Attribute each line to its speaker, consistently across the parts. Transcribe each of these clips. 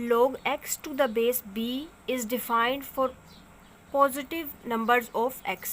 Speaker 1: log x to the base b is defined for positive numbers of x.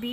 Speaker 1: b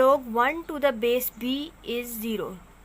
Speaker 1: log 1 to the base b is 0.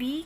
Speaker 1: b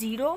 Speaker 1: 0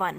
Speaker 1: 1.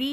Speaker 1: b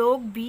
Speaker 1: log b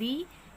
Speaker 1: b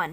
Speaker 1: 1.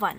Speaker 1: 1.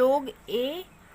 Speaker 1: log a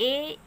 Speaker 1: a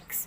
Speaker 1: x.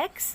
Speaker 1: x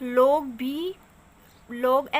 Speaker 1: log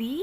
Speaker 1: b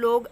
Speaker 1: log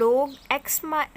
Speaker 1: log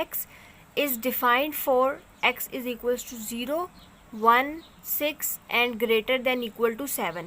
Speaker 1: x is defined for x is equals to 0, 1, 6 and greater than equal to 7.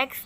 Speaker 1: x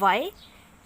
Speaker 1: y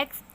Speaker 1: x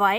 Speaker 1: y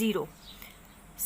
Speaker 1: 0.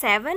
Speaker 1: 7.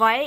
Speaker 1: y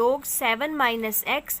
Speaker 1: log 7 minus x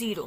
Speaker 1: 0.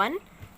Speaker 1: 1.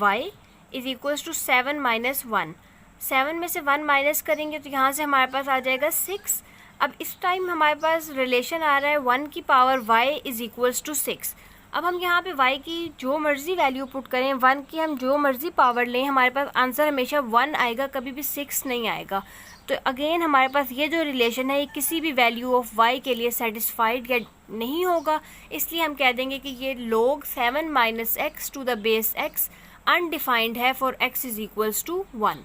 Speaker 1: y is equals to 7 minus 1. 7 में से 1 minus करेंगे तो यहाँ से हमारे पास आ जाएगा 6. अब इस टाइम हमारे पास रिलेशन आ रहा है 1 की power y is equals to 6. अब हम यहाँ पे y की जो मर्ज़ी वैल्यू पुट करें, 1 की हम जो मर्ज़ी पावर लें, हमारे पास आंसर हमेशा 1 आएगा, कभी भी 6 नहीं आएगा. तो अगेन हमारे पास ये जो रिलेशन है ये किसी भी वैल्यू ऑफ y के लिए सेटिस्फाइड या नहीं होगा, इसलिए हम कह देंगे कि ये log 7 minus x to the base x undefined है for x is equals to 1.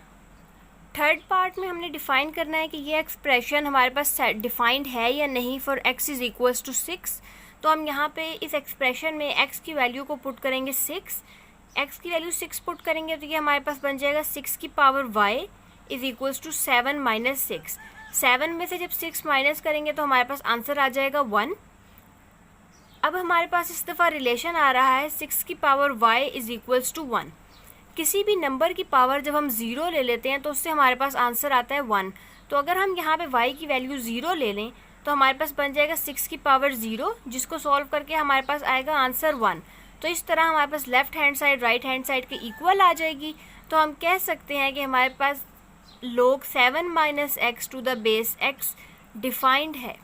Speaker 1: Third part में हमने डिफाइन करना है कि ये एक्सप्रेशन हमारे पास डिफाइंड है या नहीं for x is equals to 6. तो हम यहाँ पे इस एक्सप्रेशन में x की वैल्यू को पुट करेंगे 6. x की वैल्यू 6 पुट करेंगे तो ये हमारे पास बन जाएगा 6 की power y is equals to 7 minus 6. 7 में से जब 6 माइनस करेंगे तो हमारे पास आंसर आ जाएगा 1. अब हमारे पास इस दफ़ा रिलेशन आ रहा है 6 की power y is equals to 1. किसी भी नंबर की पावर जब हम 0 ले लेते हैं तो उससे हमारे पास आंसर आता है 1. तो अगर हम यहाँ पे y की वैल्यू 0 ले लें तो हमारे पास बन जाएगा 6 की पावर 0, जिसको सॉल्व करके हमारे पास आएगा आंसर 1. तो इस तरह हमारे पास left hand side right hand side के इक्वल आ जाएगी. तो हम कह सकते हैं कि हमारे पास log 7 minus x to the base x defined है.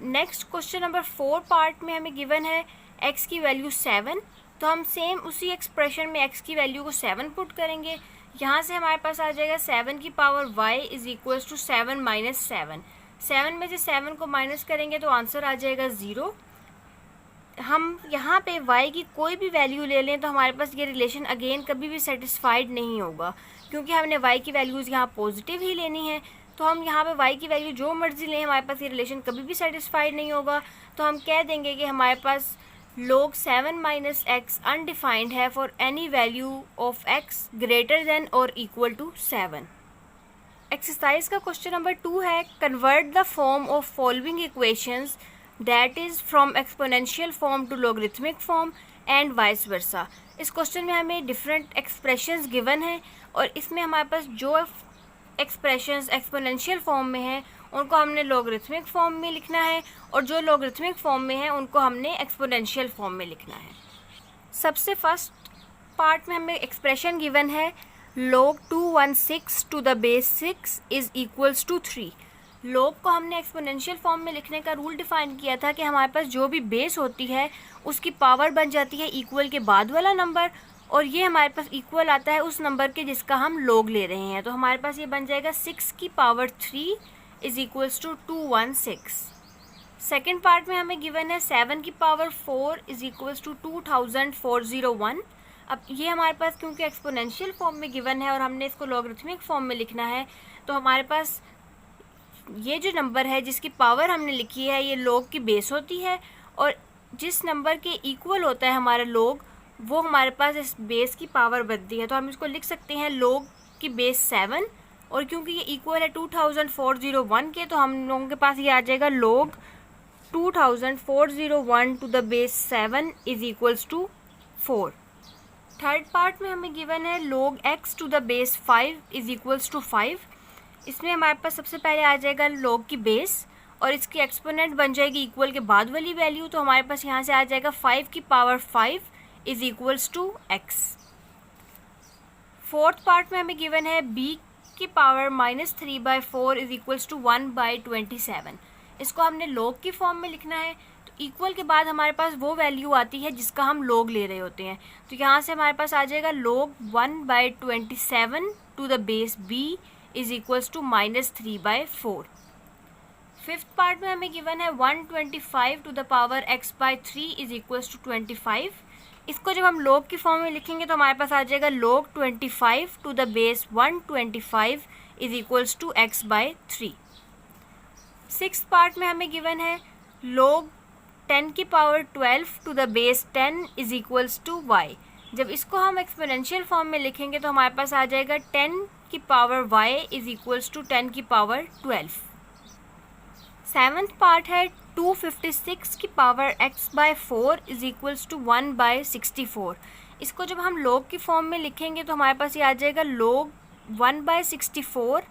Speaker 1: नेक्स्ट क्वेश्चन नंबर 4 पार्ट में हमें गिवन है x की वैल्यू 7. तो हम सेम उसी एक्सप्रेशन में x की वैल्यू को 7 पुट करेंगे. यहाँ से हमारे पास आ जाएगा 7 की power y is equals to 7 minus 7. 7 में से 7 को माइनस करेंगे तो आंसर आ जाएगा 0. हम यहाँ पे y की कोई भी वैल्यू ले लें तो हमारे पास ये रिलेशन अगेन कभी भी सेटिस्फाइड नहीं होगा, क्योंकि हमने y की वैल्यूज़ यहाँ पॉजिटिव ही लेनी है. तो हम यहाँ पे y की वैल्यू जो मर्जी लें हमारे पास ये रिलेशन कभी भी सेटिस्फाइड नहीं होगा. तो हम कह देंगे कि हमारे पास log 7 माइनस एक्स अनडिफाइंड है for any value of x greater than और इक्वल टू 7. एक्सरसाइज का क्वेश्चन नंबर 2 है convert the form of following equations that is from exponential form to logarithmic form and vice versa. इस question में हमें different expressions given हैं और इसमें हमारे पास जो एक्सप्रेशंस एक्सपोनेंशियल फॉर्म में हैं उनको हमने लॉगरिथमिक फॉर्म में लिखना है और जो लॉगरिथमिक फॉर्म में है उनको हमने एक्सपोनेंशियल फॉर्म में लिखना है. सबसे फर्स्ट पार्ट में हमें एक्सप्रेशन गिवन है log 216 to the base 6 is equals to 3. log को हमने एक्सपोनेंशियल फॉर्म में लिखने का रूल डिफाइन किया था कि हमारे पास जो भी बेस होती है उसकी पावर बन जाती है इक्वल के बाद वाला नंबर, और ये हमारे पास इक्वल आता है उस नंबर के जिसका हम log ले रहे हैं. तो हमारे पास ये बन जाएगा 6 की power 3 is equals to 216. Second part में हमें गिवन है 7 की पावर 4 इज़ इक्वल्स टू 2401. अब ये हमारे पास क्योंकि एक्सपोनेंशियल फॉर्म में गिवन है और हमने इसको लॉगरिथमिक फॉर्म में लिखना है, तो हमारे पास ये जो नंबर है जिसकी पावर हमने लिखी है ये log की बेस होती है, और जिस नंबर के इक्वल होता है हमारा log वो हमारे पास इस बेस की पावर बनती है. तो हम इसको लिख सकते हैं log की बेस 7, और क्योंकि ये इक्वल है 2401 के तो हम लोगों के पास ये आ जाएगा log 2401 to the base 7 is equals to 4. Third part में हमें गिवन है log x to the base 5 is equals to 5. इसमें हमारे पास सबसे पहले आ जाएगा log की बेस और इसकी एक्सपोनेंट बन जाएगी इक्वल के बाद वाली वैल्यू. तो हमारे पास यहाँ से आ जाएगा 5 की power 5 is equals to x. Fourth part में हमें गिवन है b की पावर -3/4 इज़ इक्वल्स टू 1/27. इसको हमने log की फॉर्म में लिखना है. तो इक्वल के बाद हमारे पास वो वैल्यू आती है जिसका हम log ले रहे होते हैं. तो यहाँ से हमारे पास आ जाएगा log 1/27 to the base b is equals to -3/4. Fifth part में हमें गिवन है 125 to the power x/3 is equals to 25. इसको जब हम log की फॉर्म में लिखेंगे तो हमारे पास आ जाएगा log 25 to the base 125 is equals to x/3. Six part में हमें गिवन है log 10 की power 12 to the base 10 is equals to y. जब इसको हम एक्सपोनेंशियल फॉर्म में लिखेंगे तो हमारे पास आ जाएगा 10 की power y is equals to 10 की पावर 12. सेवन्थ पार्ट है 256 की power x/4 is equals to 1/64. इसको जब हम log की फॉर्म में लिखेंगे तो हमारे पास ये आ जाएगा log 1/64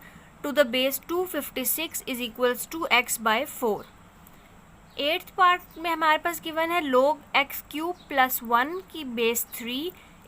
Speaker 1: to the base 256 is equals to x/4. Eighth part में हमारे पास गिवन है log x³ + 1 की base 3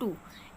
Speaker 1: 2.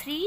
Speaker 1: 3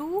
Speaker 1: 2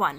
Speaker 1: 1.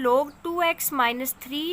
Speaker 1: log 2x minus 3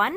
Speaker 1: 1.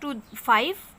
Speaker 1: 5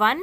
Speaker 1: 1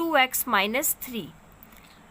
Speaker 1: 2x minus 3.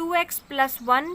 Speaker 1: 2x plus 1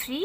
Speaker 1: 3.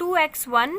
Speaker 1: 2x1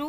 Speaker 1: 2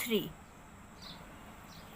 Speaker 1: 3.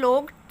Speaker 1: log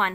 Speaker 1: 1.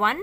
Speaker 1: 1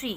Speaker 1: 3.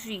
Speaker 1: 3.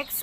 Speaker 1: x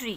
Speaker 1: 3.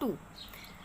Speaker 1: 2.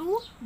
Speaker 1: 2.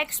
Speaker 1: x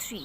Speaker 1: 3.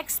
Speaker 1: x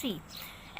Speaker 1: 3.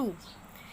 Speaker 1: 2.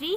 Speaker 1: 3.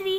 Speaker 1: 3.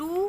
Speaker 1: 2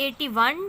Speaker 1: 81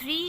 Speaker 1: 3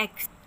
Speaker 1: x.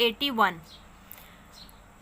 Speaker 1: 81.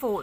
Speaker 1: 4.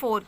Speaker 1: 4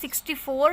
Speaker 1: 64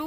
Speaker 1: 2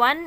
Speaker 1: 1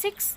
Speaker 1: 6.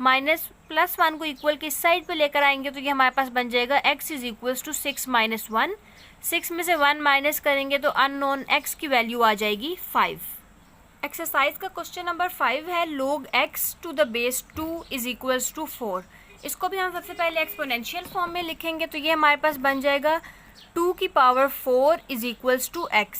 Speaker 1: Minus plus 1 को इक्वल के इस साइड पे लेकर आएंगे तो ये हमारे पास बन जाएगा x is equals to 6 minus 1। 6 में से 1 माइनस करेंगे तो अननोन x की वैल्यू आ जाएगी 5। एक्सरसाइज का क्वेश्चन नंबर 5 है log x to the base 2 is equals to 4। इसको भी हम सबसे पहले एक्सपोनेंशियल फॉर्म में लिखेंगे तो ये हमारे पास बन जाएगा 2 की power 4 is equals to x।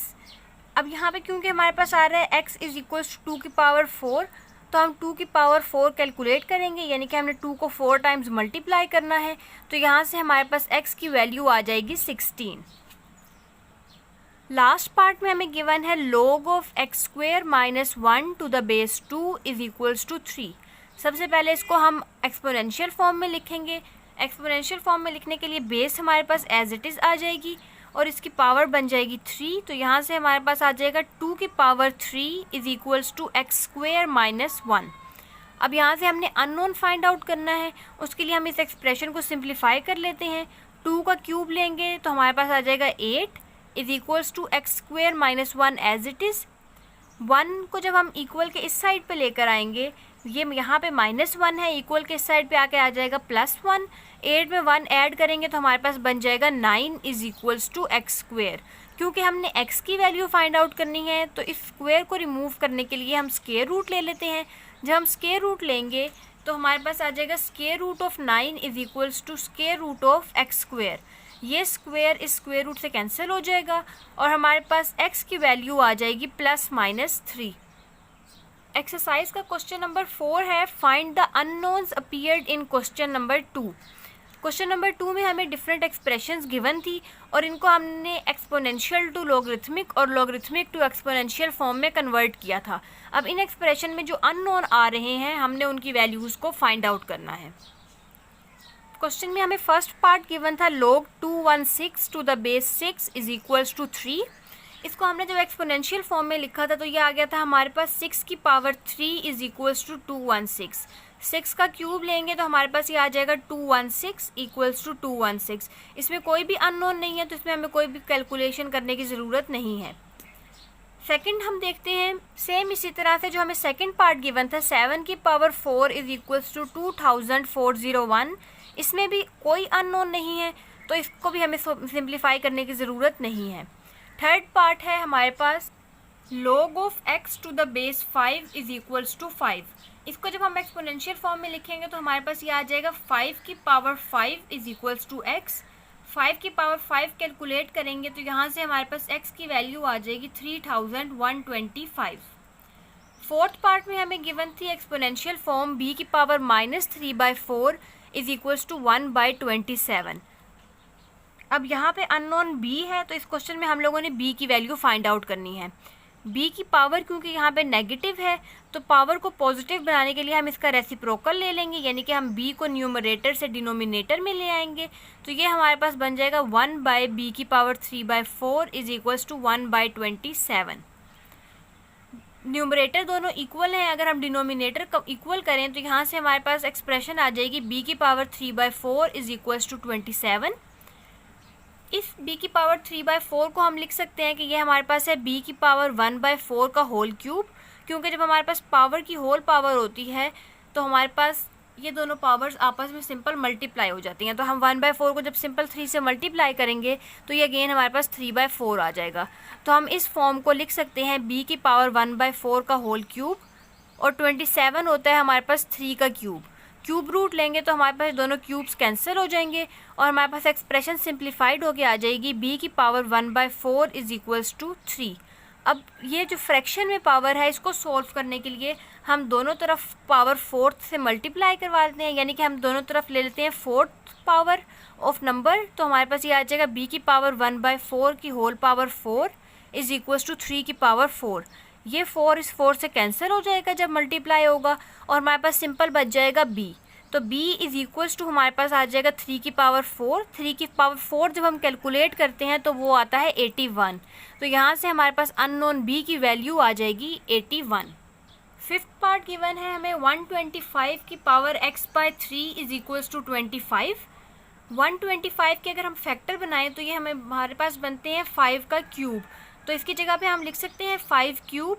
Speaker 1: अब यहाँ पे क्योंकि हमारे पास आ रहा है x इज इक्वल्स टू 2 की पावर 4, तो हम 2 की पावर 4 कैलकुलेट करेंगे, यानी कि हमने 2 को 4 टाइम्स मल्टीप्लाई करना है। तो यहाँ से हमारे पास x की वैल्यू आ जाएगी 16। लास्ट पार्ट में हमें गिवन है log of x square minus 1 to the base 2 is equals to 3। सबसे पहले इसको हम एक्सपोनेंशियल फॉर्म में लिखेंगे। एक्सपोनेंशियल फॉर्म में लिखने के लिए बेस हमारे पास एज इट इज़ आ जाएगी और इसकी पावर बन जाएगी 3। तो यहाँ से हमारे पास आ जाएगा 2 की power 3 is equals to x square minus 1। अब यहाँ से हमने अननोन फाइंड आउट करना है, उसके लिए हम इस एक्सप्रेशन को सिंप्लीफाई कर लेते हैं। 2 का क्यूब लेंगे तो हमारे पास आ जाएगा 8 is equals to x square minus 1 as it is. 1 को जब हम इक्वल के इस साइड पे लेकर आएंगे, ये यहाँ पे -1 है, इक्वल के इस साइड पे आके आ जाएगा +1। 8 में 1 ऐड करेंगे तो हमारे पास बन जाएगा 9 is equals to x square. क्योंकि हमने x की वैल्यू फाइंड आउट करनी है तो इस स्क्वेयर को रिमूव करने के लिए हम स्क्वेयर रूट ले लेते हैं। जब हम स्क्वेयर रूट लेंगे तो हमारे पास आ जाएगा square root of 9 is equals to square root of x square. ये स्क्वेयर इस स्क्वेयर रूट से कैंसिल हो जाएगा और हमारे पास x की वैल्यू आ जाएगी +-3। एक्सरसाइज का क्वेश्चन नंबर 4 है find the unknowns appeared in question number 2। Question number 2 में हमें डिफरेंट एक्सप्रेशंस गिवन थी और इनको हमने एक्सपोनेंशियल टू लॉगरिथमिक और लॉगरिथमिक टू एक्सपोनेंशियल फॉर्म में कन्वर्ट किया था। अब इन एक्सप्रेशन में जो अननोन आ रहे हैं हमने उनकी वैल्यूज़ को फाइंड आउट करना है। क्वेश्चन में हमें फर्स्ट पार्ट गिवन था log 216 to the base 6 is equals to 3। इसको हमने जब एक्सपोनेंशियल फॉर्म में लिखा था तो ये आ गया था हमारे पास 6 की पावर 3 इज इक्वल्स टू 216। 6 का क्यूब लेंगे तो हमारे पास ये आ जाएगा 216 इक्वल्स टू 216। इसमें कोई भी अननोन नहीं है तो इसमें हमें कोई भी कैलकुलेशन करने की ज़रूरत नहीं है। सेकंड हम देखते हैं सेम इसी तरह से जो हमें सेकंड पार्ट गिवन था 7 की पावर 4 इज इक्वल्स टू 2401। इसमें भी कोई अननोन नहीं है तो इसको भी हमें सिंप्लीफाई करने की ज़रूरत नहीं है। थर्ड पार्ट है हमारे पास log of x to the base 5 is equals to 5। इसको जब हम एक्सपोनेंशियल फॉर्म में लिखेंगे तो हमारे पास ये आ जाएगा 5 की power 5 is equals to x। 5 की पावर 5 कैलकुलेट करेंगे तो यहाँ से हमारे पास x की वैल्यू आ जाएगी 3125। फोर्थ पार्ट में हमें गिवन थी एक्सपोनेंशियल फॉर्म b की पावर -3/4 इज इक्वल्स टू 1/27। अब यहाँ पे अननोन b है तो इस क्वेश्चन में हम लोगों ने b की वैल्यू फाइंड आउट करनी है। b की पावर क्योंकि यहाँ पे नेगेटिव है तो पावर को पॉजिटिव बनाने के लिए हम इसका रेसिप्रोकल ले लेंगे, यानी कि हम b को न्यूमरेटर से डिनोमिनेटर में ले आएंगे। तो ये हमारे पास बन जाएगा 1/b की power 3/4 is equals to 1/27। Numerator दोनों इक्वल हैं, अगर हम डिनोमिनेटर को इक्वल करें तो यहाँ से हमारे पास एक्सप्रेशन आ जाएगी b की पावर 3/4 इज इक्वल्स टू 27। इस b की पावर 3/4 को हम लिख सकते हैं कि ये हमारे पास है b की पावर 1/4 का होल क्यूब, क्योंकि जब हमारे पास पावर की होल पावर होती है तो हमारे पास ये दोनों पावर्स आपस में सिंपल मल्टीप्लाई हो जाती हैं। तो हम 1/4 को जब सिंपल 3 से मल्टीप्लाई करेंगे तो ये अगेन हमारे पास 3/4 आ जाएगा। तो हम इस फॉर्म को लिख सकते हैं b की पावर 1/4 का होल क्यूब और 27 होता है हमारे पास 3 का क्यूब। क्यूब रूट लेंगे तो हमारे पास दोनों क्यूब्स कैंसिल हो जाएंगे और हमारे पास एक्सप्रेशन सिंप्लीफाइड होके आ जाएगी b की पावर 1/4 इज इक्वल्स टू 3। अब ये जो फ्रैक्शन में पावर है इसको सॉल्व करने के लिए हम दोनों तरफ पावर 4 से मल्टीप्लाई करवा देते हैं, यानी कि हम दोनों तरफ ले लेते हैं 4th पावर ऑफ नंबर। तो हमारे पास ये आ जाएगा b की पावर 1/4 की whole power 4 is equals to 3 की पावर 4। ये 4 इस 4 से कैंसिल हो जाएगा जब मल्टीप्लाई होगा और हमारे पास सिंपल बच जाएगा b। तो b इज इक्वल्स टू हमारे पास आ जाएगा 3 की पावर 4। 3 की पावर 4 जब हम कैलकुलेट करते हैं तो वो आता है 81। तो यहाँ से हमारे पास अननोन b की वैल्यू आ जाएगी 81। फिफ्थ पार्ट गिवन है हमें 125 की power x/3 is equals to 25। 125 के अगर हम फैक्टर बनाएं तो ये हमारे पास बनते हैं 5 का क्यूब। तो इसकी जगह पे हम लिख सकते हैं 5 cube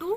Speaker 1: 2.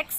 Speaker 1: x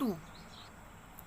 Speaker 1: 2.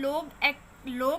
Speaker 1: log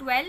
Speaker 1: 12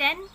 Speaker 1: 10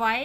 Speaker 1: y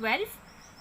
Speaker 1: 12.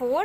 Speaker 1: 4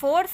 Speaker 1: 4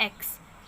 Speaker 1: x.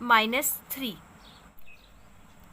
Speaker 1: -3.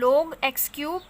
Speaker 1: log x³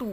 Speaker 1: 2.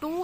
Speaker 1: 2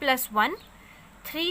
Speaker 1: + 1. 3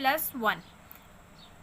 Speaker 1: + 1.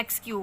Speaker 1: x³.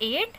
Speaker 1: 8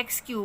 Speaker 1: x³.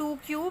Speaker 1: 2³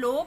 Speaker 1: log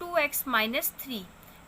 Speaker 1: 2x - 3.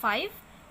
Speaker 1: 5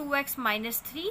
Speaker 1: 2x - 3.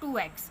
Speaker 1: 2x.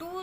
Speaker 1: 2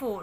Speaker 1: 4.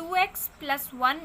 Speaker 1: 2x + 1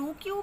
Speaker 1: 2³.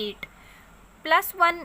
Speaker 1: 8. +1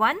Speaker 1: 1.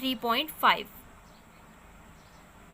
Speaker 1: 3.5.